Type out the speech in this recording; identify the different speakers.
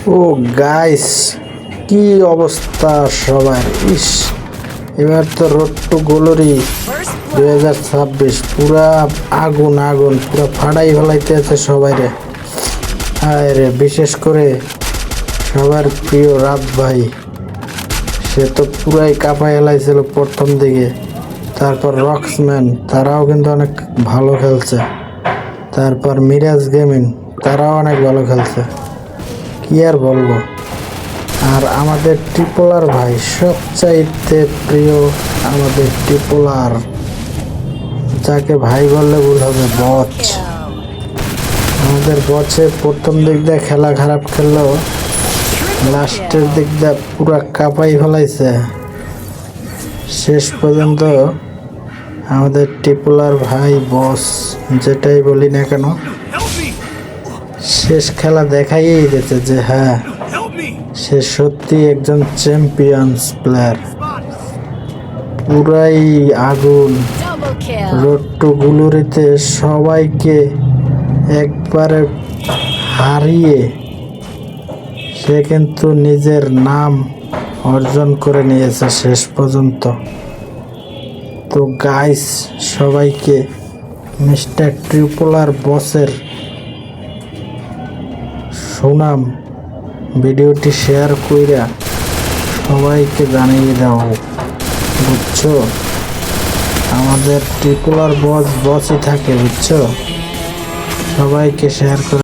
Speaker 1: ও guys, কি অবস্থা সবার! ইস, এবার তো রোড টু গ্লোরি 2026 পুরা আগুন আগুন, পুরা ফাড়াই ফেলাইতে আছে সবাই রে। হায় রে, বিশেষ করে সবার প্রিয় রাত ভাই, সে তো পুরাই কাঁপায় এলাইছিল প্রথম দিকে। তারপর রক্সম্যান, তারাও কিন্তু অনেক ভালো খেলছে। তারপর মিরাজ গেমিং, তারাও অনেক ভালো খেলছে, কি আর বলবো। আর আমাদের ট্রিপলার ভাই, সবচাইতে প্রিয় আমাদের ট্রিপলার, যাকে ভাই বললে ভুল হবে, বচ। আমাদের বচে প্রথম দিক দিয়ে খেলা খারাপ খেললেও লাস্টের দিক দিয়ে পুরা কাঁপাই ফেলাইছে। শেষ পর্যন্ত আমাদের ট্রিপলার ভাই বস, যেটাই বলি না কেন, শেষ খেলা দেখাইই দিয়েছে যে হ্যাঁ, সে সত্যি একজন চ্যাম্পিয়ন্স প্লেয়ার। পুরাই আগুন। রোড টু গ্লোরিতে সবাইকে একবারে হারিয়ে সে কিন্তু নিজের নাম অর্জন করে নিয়েছে শেষ পর্যন্ত। তো গাইস, সবাইকে মিস্টার ট্রিপলার বসের সুনাম ভিডিওটি শেয়ার কইরা সবাইকে জানিয়ে দাও, বুঝছো? আমাদের ট্রিপলার বসই থাকে, বুঝছো? সবাইকে শেয়ার করে